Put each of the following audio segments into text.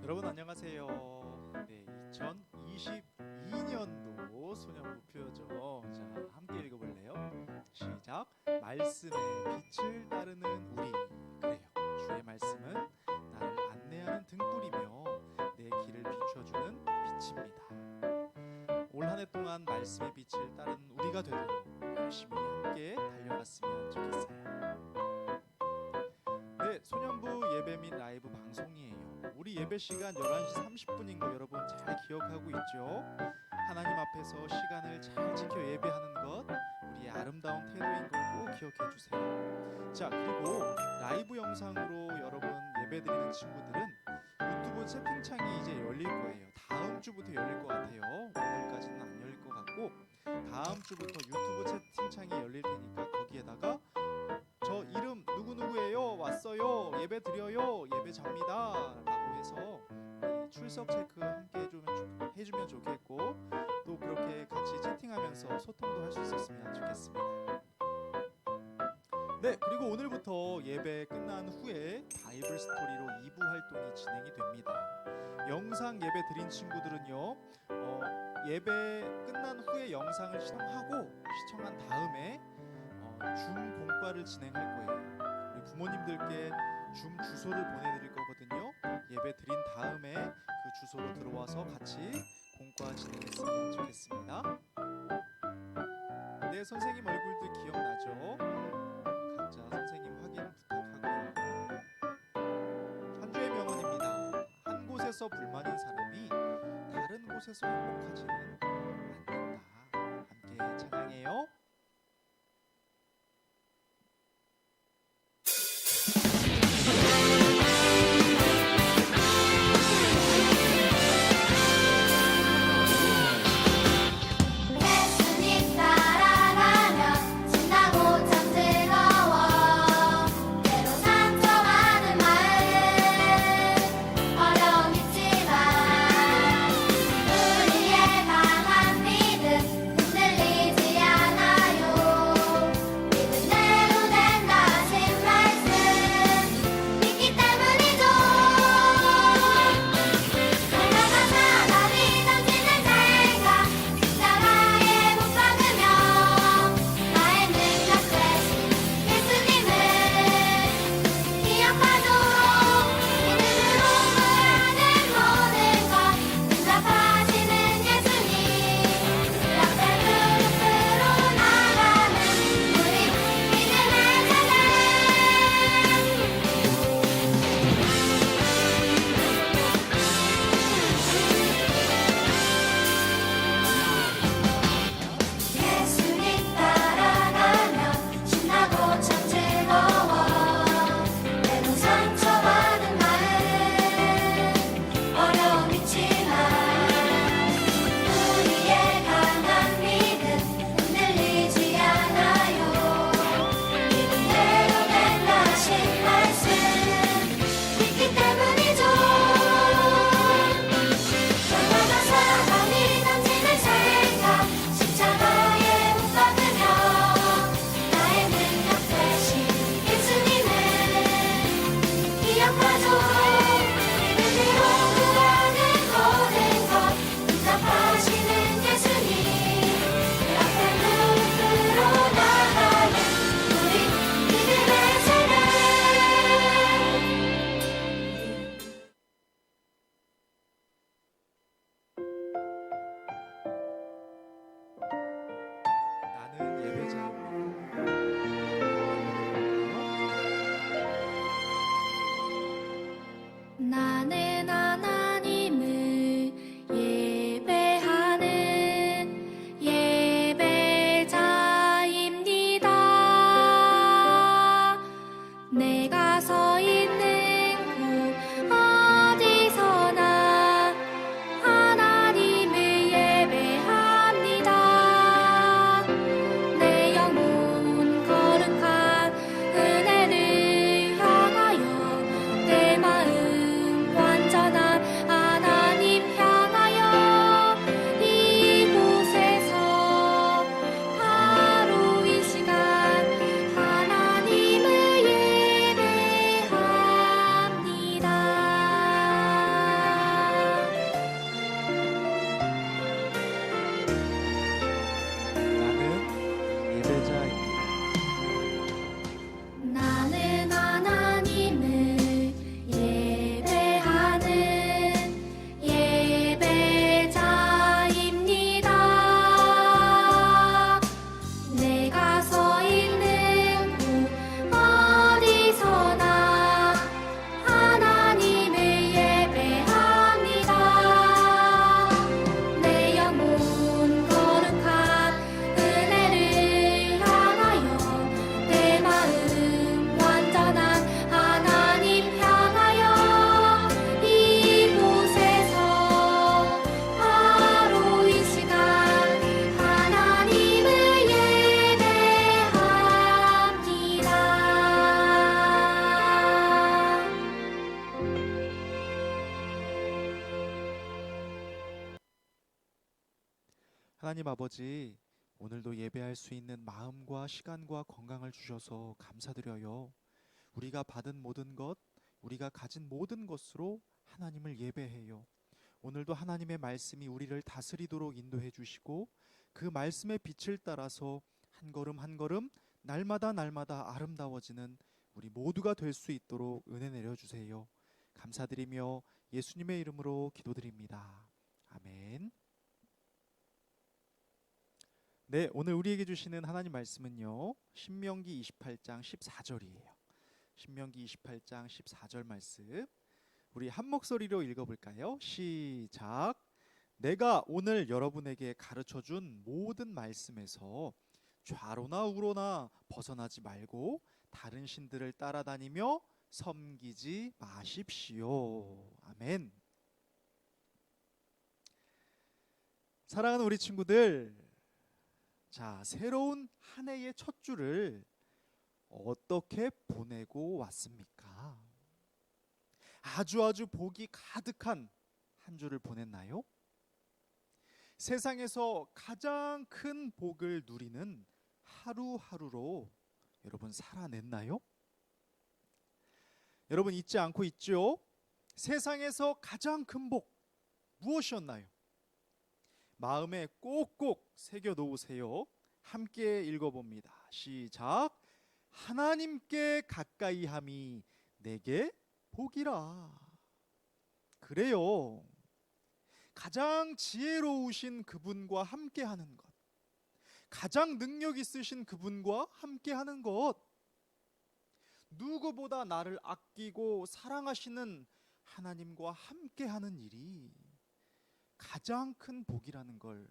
여러분 안녕하세요. 네, 2022년도 소년부 표죠. 자, 함께 읽어볼래요? 시작. 말씀의 빛을 따르는 우리. 그래요. 주의 말씀은 나를 안내하는 등불이며 내 길을 비춰주는 빛입니다. 올 한 해 동안 말씀의 빛을 따르는 우리가 되도록 열심히 함께 달려갔으면 좋겠어요. 네, 소년부 예배 및 라이브 방송이에요. 우리 예배 시간 11시 30분인 거 여러분 잘 기억하고 있죠? 하나님 앞에서 시간을 잘 지켜 예배하는 것 우리의 아름다운 태도인 걸 꼭 기억해 주세요. 자, 그리고 라이브 영상으로 여러분 예배 드리는 친구들은 유튜브 채팅창이 이제 열릴 거예요. 다음 주부터 열릴 것 같아요. 오늘까지는 안 열릴 것 같고 다음 주부터 유튜브 채팅창이 열릴 테니까 거기에다가 저 이름 누구누구예요? 왔어요? 예배 드려요? 예배 잡니다 라고 해서 출석 체크 함께 해주면 좋겠고 또 그렇게 같이 채팅하면서 소통도 할 수 있었으면 좋겠습니다. 네, 그리고 오늘부터 예배 끝난 후에 바이블 스토리로 2부 활동이 진행이 됩니다. 영상 예배 드린 친구들은요 예배 끝난 후에 영상을 시청한 다음에 줌 공과를 진행할 거예요. 우리 부모님들께 줌 주소를 보내드릴 거거든요. 예배 드린 다음에 그 주소로 들어와서 같이 공과 진행했으면 좋겠습니다. 네, 선생님 얼굴들 기억나죠? 각자 선생님 확인 부탁하고요. 한 주의 명언입니다. 한 곳에서 불만인 사람이 다른 곳에서 행복하지는 않는다. 함께 찬양해요. 우리의 강한 믿음 흔들리지 않아 하나님 아버지, 오늘도 예배할 수 있는 마음과 시간과 건강을 주셔서 감사드려요. 우리가 받은 모든 것, 우리가 가진 모든 것으로 하나님을 예배해요. 오늘도 하나님의 말씀이 우리를 다스리도록 인도해 주시고 그 말씀의 빛을 따라서 한 걸음 한 걸음 날마다 날마다 아름다워지는 우리 모두가 될 수 있도록 은혜 내려주세요. 감사드리며 예수님의 이름으로 기도드립니다. 아멘. 네, 오늘 우리에게 주시는 하나님 말씀은요, 신명기 28장 14절이에요. 신명기 28장 14절 말씀, 우리 한 목소리로 읽어볼까요? 시작. 내가 오늘 여러분에게 가르쳐준 모든 말씀에서 좌로나 우로나 벗어나지 말고 다른 신들을 따라다니며 섬기지 마십시오. 아멘. 사랑하는 우리 친구들, 자, 새로운 한 해의 첫 주를 어떻게 보내고 왔습니까? 아주 복이 가득한 한 주를 보냈나요? 세상에서 가장 큰 복을 누리는 하루하루로 여러분 살아냈나요? 여러분 잊지 않고 있죠? 세상에서 가장 큰 복 무엇이었나요? 마음에 꼭꼭 새겨 놓으세요. 함께 읽어봅니다. 시작. 하나님께 가까이 함이 내게 복이라. 그래요. 가장 지혜로우신 그분과 함께 하는 것, 가장 능력 있으신 그분과 함께 하는 것, 누구보다 나를 아끼고 사랑하시는 하나님과 함께 하는 일이 가장 큰 복이라는 걸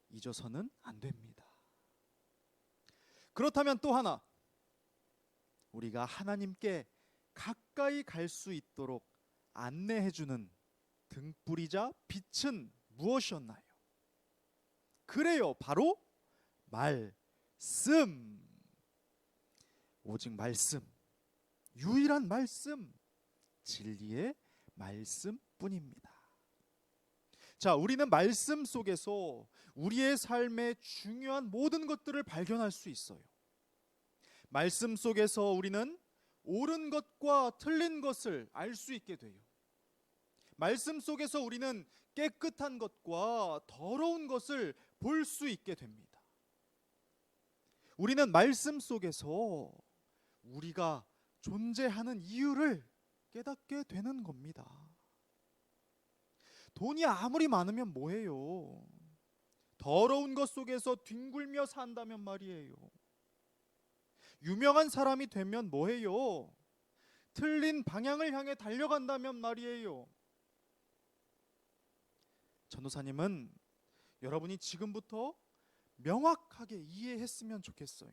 잊어서는 안 됩니다. 그렇다면 또 하나, 우리가 하나님께 가까이 갈 수 있도록 안내해주는 등불이자 빛은 무엇이었나요? 그래요, 바로 말씀. 오직 말씀, 유일한 말씀, 진리의 말씀뿐입니다. 자, 우리는 말씀 속에서 우리의 삶의 중요한 모든 것들을 발견할 수 있어요. 말씀 속에서 우리는 옳은 것과 틀린 것을 알 수 있게 돼요. 말씀 속에서 우리는 깨끗한 것과 더러운 것을 볼 수 있게 됩니다. 우리는 말씀 속에서 우리가 존재하는 이유를 깨닫게 되는 겁니다. 돈이 아무리 많으면 뭐해요? 더러운 것 속에서 뒹굴며 산다면 말이에요. 유명한 사람이 되면 뭐해요? 틀린 방향을 향해 달려간다면 말이에요. 전도사님은 여러분이 지금부터 명확하게 이해했으면 좋겠어요.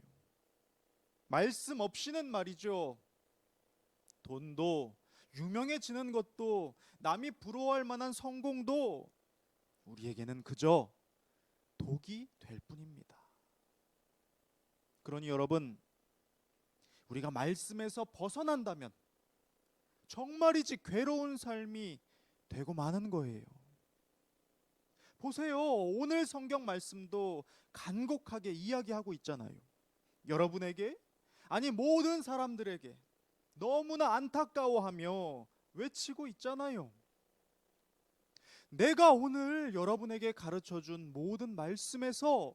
말씀 없이는 말이죠, 돈도 유명해지는 것도 남이 부러워할 만한 성공도 우리에게는 그저 독이 될 뿐입니다. 그러니 여러분, 우리가 말씀에서 벗어난다면 정말이지 괴로운 삶이 되고 마는 거예요. 보세요, 오늘 성경 말씀도 간곡하게 이야기하고 있잖아요. 여러분에게, 아니 모든 사람들에게 너무나 안타까워하며 외치고 있잖아요. 내가 오늘 여러분에게 가르쳐준 모든 말씀에서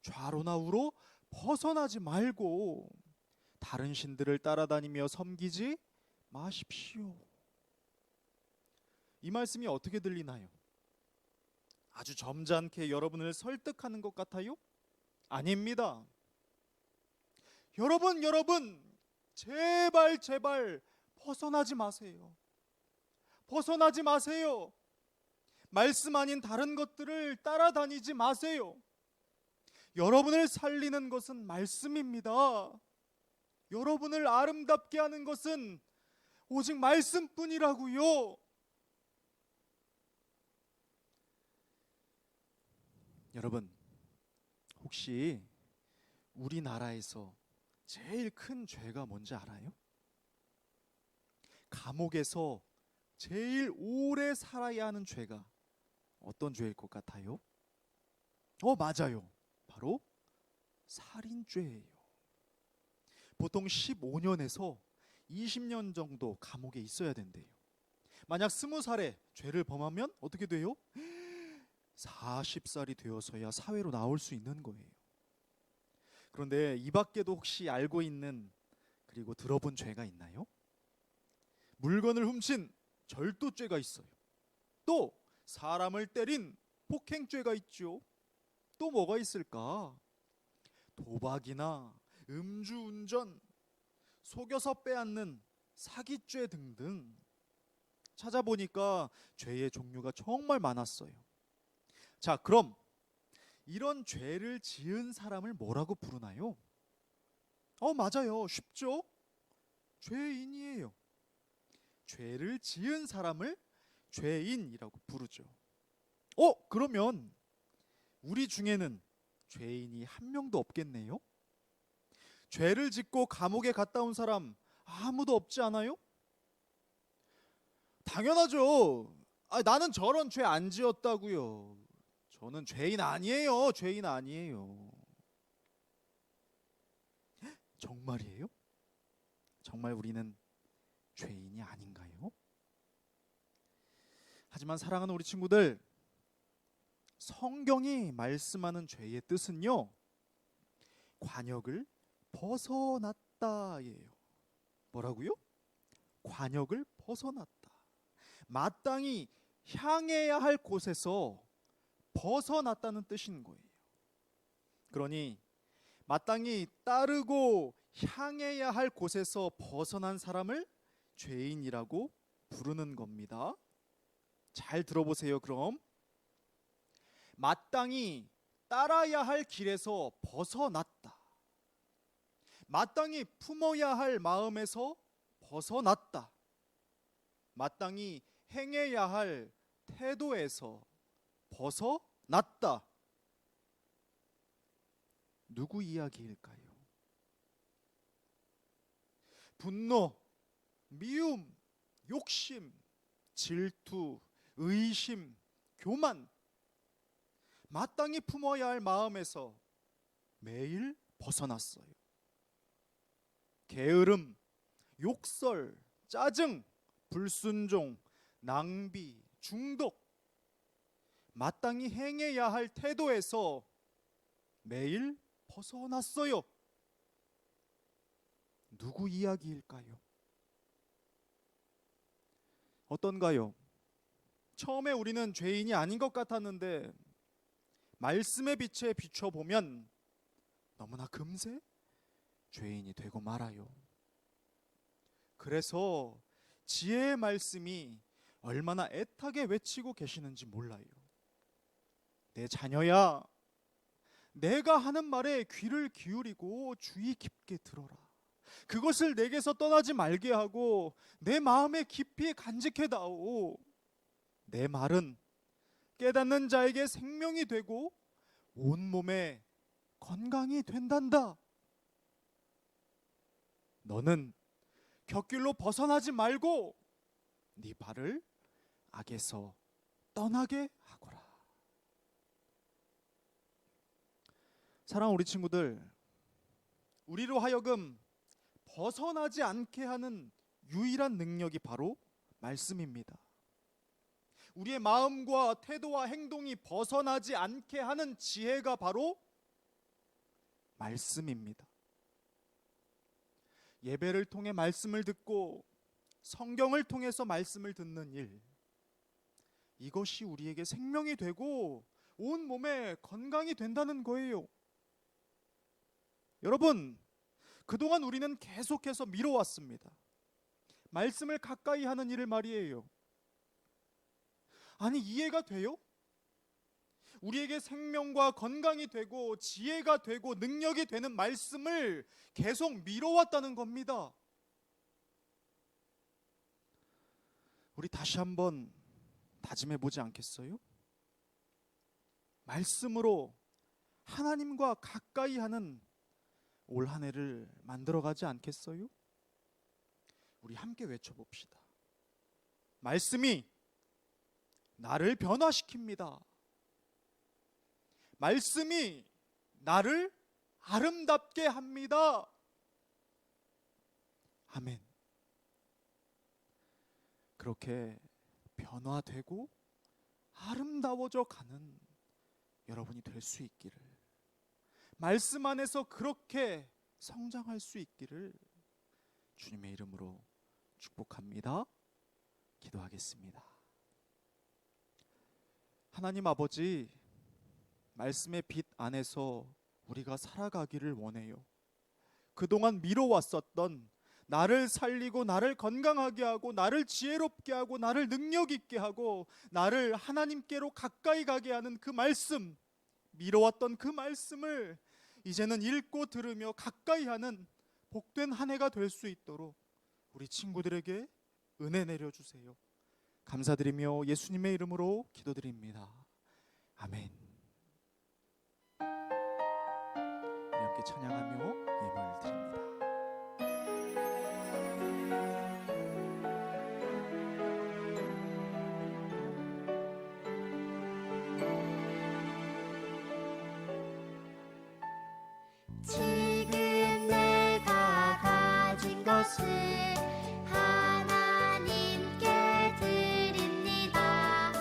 좌로나 우로 벗어나지 말고 다른 신들을 따라다니며 섬기지 마십시오. 이 말씀이 어떻게 들리나요? 아주 점잖게 여러분을 설득하는 것 같아요? 아닙니다. 여러분 제발 벗어나지 마세요. 벗어나지 마세요. 말씀 아닌 다른 것들을 따라다니지 마세요. 여러분을 살리는 것은 말씀입니다. 여러분을 아름답게 하는 것은 오직 말씀뿐이라고요. 여러분, 혹시 우리나라에서 제일 큰 죄가 뭔지 알아요? 감옥에서 제일 오래 살아야 하는 죄가 어떤 죄일 것 같아요? 맞아요. 바로 살인죄예요. 보통 15년에서 20년 정도 감옥에 있어야 된대요. 만약 20살에 죄를 범하면 어떻게 돼요? 40살이 되어서야 사회로 나올 수 있는 거예요. 그런데 이 밖에도 혹시 알고 있는 그리고 들어본 죄가 있나요? 물건을 훔친 절도죄가 있어요. 또 사람을 때린 폭행죄가 있죠. 또 뭐가 있을까? 도박이나 음주운전, 속여서 빼앗는 사기죄 등등. 찾아보니까 죄의 종류가 정말 많았어요. 자, 그럼 이런 죄를 지은 사람을 뭐라고 부르나요? 맞아요. 쉽죠? 죄인이에요. 죄를 지은 사람을 죄인이라고 부르죠. 그러면 우리 중에는 죄인이 한 명도 없겠네요? 죄를 짓고 감옥에 갔다 온 사람 아무도 없지 않아요? 당연하죠. 나는 저런 죄 안 지었다고요. 저는 죄인 아니에요. 죄인 아니에요. 정말이에요? 정말 우리는 죄인이 아닌가요? 하지만 사랑하는 우리 친구들, 성경이 말씀하는 죄의 뜻은요, 관역을 벗어났다예요. 뭐라고요? 관역을 벗어났다. 마땅히 향해야 할 곳에서 벗어났다는 뜻인 거예요. 그러니 마땅히 따르고 향해야 할 곳에서 벗어난 사람을 죄인이라고 부르는 겁니다. 잘 들어보세요. 그럼 마땅히 따라야 할 길에서 벗어났다. 마땅히 품어야 할 마음에서 벗어났다. 마땅히 행해야 할 태도에서 벗어났다. 누구 이야기일까요? 분노, 미움, 욕심, 질투, 의심, 교만, 마땅히 품어야 할 마음에서 매일 벗어났어요. 게으름, 욕설, 짜증, 불순종, 낭비, 중독, 마땅히 행해야 할 태도에서 매일 벗어났어요. 누구 이야기일까요? 어떤가요? 처음에 우리는 죄인이 아닌 것 같았는데 말씀의 빛에 비춰보면 너무나 금세 죄인이 되고 말아요. 그래서 지혜의 말씀이 얼마나 애타게 외치고 계시는지 몰라요. 내 자녀야, 내가 하는 말에 귀를 기울이고 주의 깊게 들어라. 그것을 내게서 떠나지 말게 하고 내 마음에 깊이 간직해다오. 내 말은 깨닫는 자에게 생명이 되고 온몸에 건강이 된단다. 너는 곁길로 벗어나지 말고 네 발을 악에서 떠나게 하거라. 사랑하는 우리 친구들, 우리로 하여금 벗어나지 않게 하는 유일한 능력이 바로 말씀입니다. 우리의 마음과 태도와 행동이 벗어나지 않게 하는 지혜가 바로 말씀입니다. 예배를 통해 말씀을 듣고 성경을 통해서 말씀을 듣는 일, 이것이 우리에게 생명이 되고 온 몸에 건강이 된다는 거예요. 여러분, 그동안 우리는 계속해서 미뤄왔습니다. 말씀을 가까이 하는 일을 말이에요. 아니, 이해가 돼요? 우리에게 생명과 건강이 되고 지혜가 되고 능력이 되는 말씀을 계속 미뤄왔다는 겁니다. 우리 다시 한번 다짐해 보지 않겠어요? 말씀으로 하나님과 가까이 하는 올 한 해를 만들어가지 않겠어요? 우리 함께 외쳐봅시다. 말씀이 나를 변화시킵니다. 말씀이 나를 아름답게 합니다. 아멘. 그렇게 변화되고 아름다워져 가는 여러분이 될 수 있기를, 말씀 안에서 그렇게 성장할 수 있기를 주님의 이름으로 축복합니다. 기도하겠습니다. 하나님 아버지, 말씀의 빛 안에서 우리가 살아가기를 원해요. 그동안 미뤄왔었던, 나를 살리고 나를 건강하게 하고 나를 지혜롭게 하고 나를 능력 있게 하고 나를 하나님께로 가까이 가게 하는 그 말씀, 미뤄왔던 그 말씀을 이제는 읽고 들으며 가까이 하는 복된 한 해가 될 수 있도록 우리 친구들에게 은혜 내려주세요. 감사드리며 예수님의 이름으로 기도드립니다. 아멘. 우리 함께 찬양하며 예물을 드립니다. 지금 내가 가진 것을 하나님께 드립니다.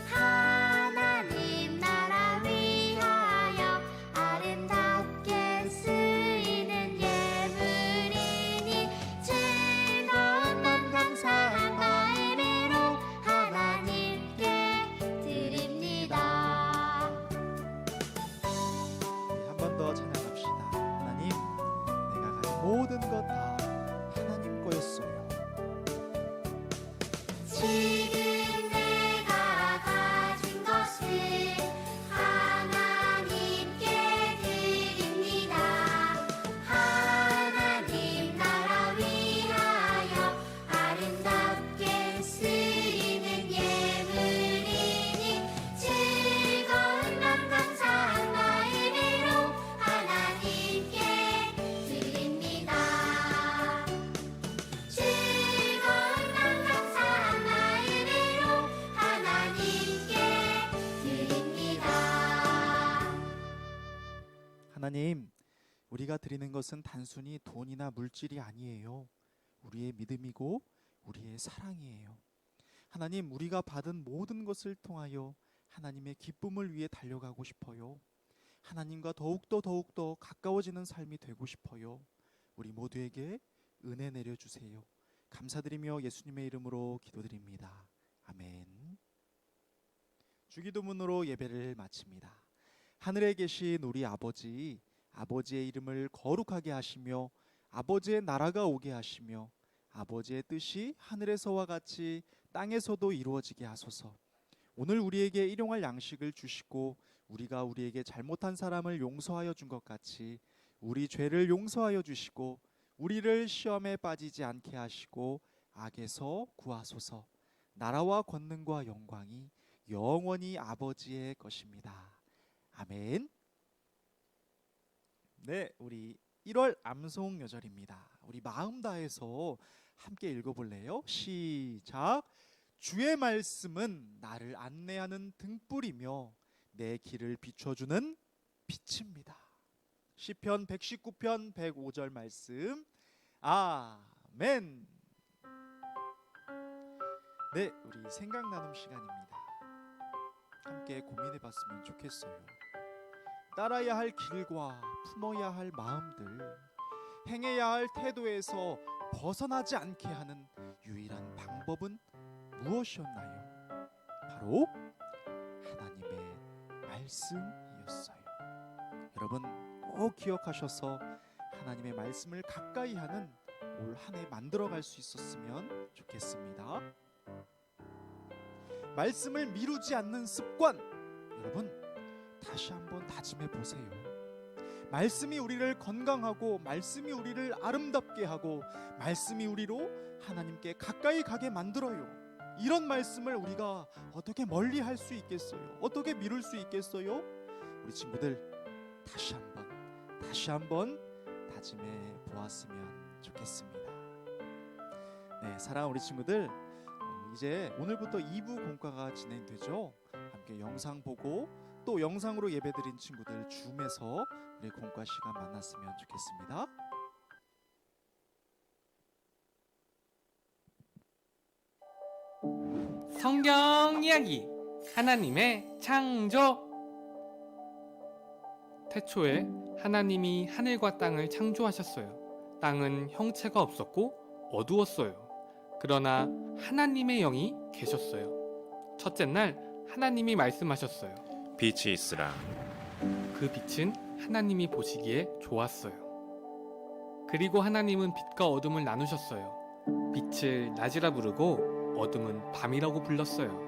하나님 나라 위하여 아름답게 쓰이는 예물이니 즐거운 맘 감사한 마음으로 하나님께 드립니다. 한 번 더 찬양합시다. 하나님, 내가 가진 모든 것 다 하나님 거였어요. 지금 내가 가진 것을 하나님께 드립니다. 하나님 나라 위하여 아름답게 쓰이는 예물이니 즐거운 맘 감사한 마음으로 하나님께 드립니다. 즐거운 맘 감사한 마음으로 하나님께 드립니다. 하나님, 우리가 드리는 것은 단순히 돈이나 물질이 아니에요. 우리의 믿음이고 우리의 사랑이에요. 하나님, 우리가 받은 모든 것을 통하여 하나님의 기쁨을 위해 달려가고 싶어요. 하나님과 더욱더 가까워지는 삶이 되고 싶어요. 우리 모두에게 은혜 내려주세요. 감사드리며 예수님의 이름으로 기도드립니다. 아멘. 주기도문으로 예배를 마칩니다. 하늘에 계신 우리 아버지, 아버지의 이름을 거룩하게 하시며 아버지의 나라가 오게 하시며 아버지의 뜻이 하늘에서와 같이 땅에서도 이루어지게 하소서. 오늘 우리에게 일용할 양식을 주시고 우리가 우리에게 잘못한 사람을 용서하여 준 것 같이 우리 죄를 용서하여 주시고 우리를 시험에 빠지지 않게 하시고 악에서 구하소서. 나라와 권능과 영광이 영원히 아버지의 것입니다. 아멘. 네, 우리 1월 암송 여절입니다. 우리 마음 다해서 함께 읽어볼래요? 시작. 주의 말씀은 나를 안내하는 등불이며 내 길을 비춰주는 빛입니다. 시편 119편 105절 말씀. 아멘. 네, 우리 생각 나눔 시간입니다. 함께 고민해 봤으면 좋겠어요. 따라야 할 길과 품어야 할 마음들, 행해야 할 태도에서 벗어나지 않게 하는 유일한 방법은 무엇이었나요? 바로 하나님의 말씀이었어요. 여러분 꼭 기억하셔서 하나님의 말씀을 가까이 하는 올 한 해 만들어갈 수 있었으면 좋겠습니다. 말씀을 미루지 않는 습관, 여러분 다시 한번 다짐해 보세요. 말씀이 우리를 건강하고 말씀이 우리를 아름답게 하고 말씀이 우리로 하나님께 가까이 가게 만들어요. 이런 말씀을 우리가 어떻게 멀리 할 수 있겠어요? 어떻게 미룰 수 있겠어요? 우리 친구들 다시 한번 다짐해 보았으면 좋겠습니다. 네, 사랑하는 우리 친구들, 이제 오늘부터 2부 공과가 진행되죠. 함께 영상 보고 또 영상으로 예배드린 친구들 줌에서 우리 공과 시간 만났으면 좋겠습니다. 성경 이야기 하나님의 창조. 태초에 하나님이 하늘과 땅을 창조하셨어요. 땅은 형체가 없었고 어두웠어요. 그러나 하나님의 영이 계셨어요. 첫째 날 하나님이 말씀하셨어요. 빛이 있으라. 그 빛은 하나님이 보시기에 좋았어요. 그리고 하나님은 빛과 어둠을 나누셨어요. 빛을 낮이라 부르고 어둠은 밤이라고 불렀어요.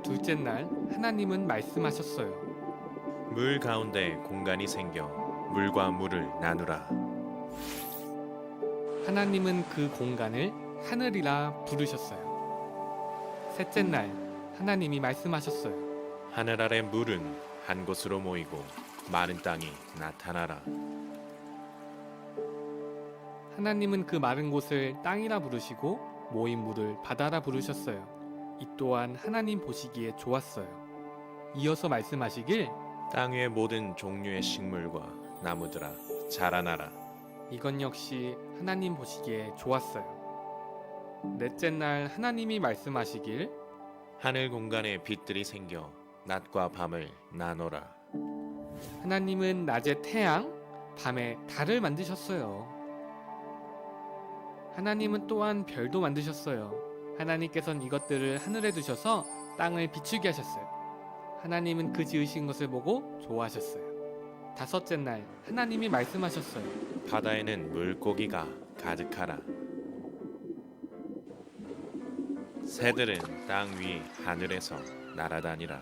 둘째 날 하나님은 말씀하셨어요. 물 가운데 공간이 생겨 물과 물을 나누라. 하나님은 그 공간을 하늘이라 부르셨어요. 셋째 날 하나님이 말씀하셨어요. 하늘 아래 물은 한 곳으로 모이고 마른 땅이 나타나라. 하나님은 그 마른 곳을 땅이라 부르시고 모인 물을 바다라 부르셨어요. 이 또한 하나님 보시기에 좋았어요. 이어서 말씀하시길 땅 위의 모든 종류의 식물과 나무들아 자라나라. 이건 역시 하나님 보시기에 좋았어요. 넷째 날 하나님이 말씀하시길 하늘 공간에 빛들이 생겨 낮과 밤을 나눠라. 하나님은 낮에 태양, 밤에 달을 만드셨어요. 하나님은 또한 별도 만드셨어요. 하나님께서는 이것들을 하늘에 두셔서 땅을 비추게 하셨어요. 하나님은 그 지으신 것을 보고 좋아하셨어요. 다섯째 날 하나님이 말씀하셨어요. 바다에는 물고기가 가득하라. 새들은 땅 위 하늘에서 날아다니라.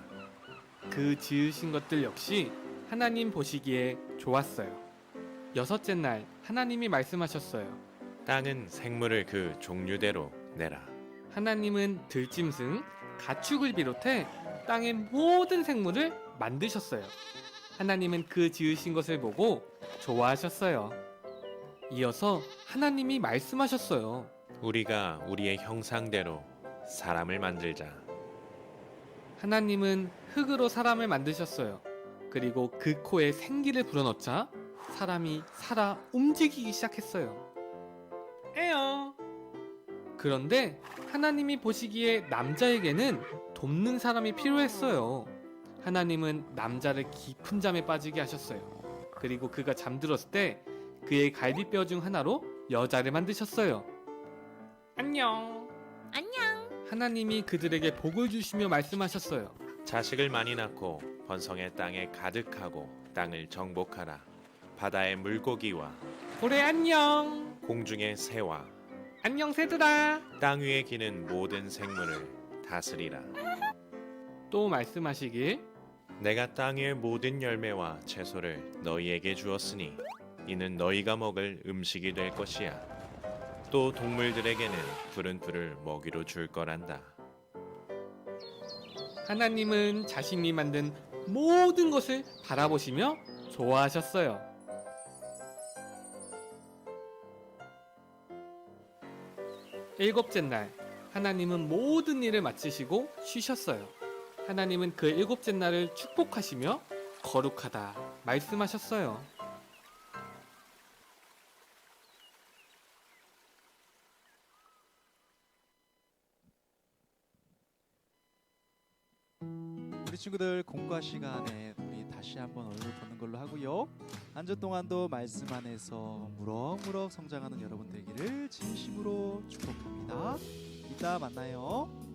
그 지으신 것들 역시 하나님 보시기에 좋았어요. 여섯째 날 하나님이 말씀하셨어요. 땅은 생물을 그 종류대로 내라. 하나님은 들짐승, 가축을 비롯해 땅의 모든 생물을 만드셨어요. 하나님은 그 지으신 것을 보고 좋아하셨어요. 이어서 하나님이 말씀하셨어요. 우리가 우리의 형상대로 사람을 만들자. 하나님은 흙으로 사람을 만드셨어요. 그리고 그 코에 생기를 불어넣자 사람이 살아 움직이기 시작했어요. 에요. 그런데 하나님이 보시기에 남자에게는 돕는 사람이 필요했어요. 하나님은 남자를 깊은 잠에 빠지게 하셨어요. 그리고 그가 잠들었을 때 그의 갈비뼈 중 하나로 여자를 만드셨어요. 안녕. 안녕. 하나님이 그들에게 복을 주시며 말씀하셨어요. 자식을 많이 낳고 번성의 땅에 가득하고 땅을 정복하라. 바다의 물고기와 고래 안녕. 공중의 새와 안녕 새들아. 땅 위에 기는 모든 생물을 다스리라. 또 말씀하시길 내가 땅 위의 모든 열매와 채소를 너희에게 주었으니 이는 너희가 먹을 음식이 될 것이야. 또 동물들에게는 푸른 풀을 먹이로 줄 거란다. 하나님은 자신이 만든 모든 것을 바라보시며 좋아하셨어요. 일곱째 날 하나님은 모든 일을 마치시고 쉬셨어요. 하나님은 그 일곱째 날을 축복하시며 거룩하다 말씀하셨어요. 우리 친구들 공과 시간에 우리 다시 한번 얼굴 보는 걸로 하고요. 한 주 동안도 말씀 안에서 무럭무럭 성장하는 여러분 되기를 진심으로 축복합니다. 이따 만나요.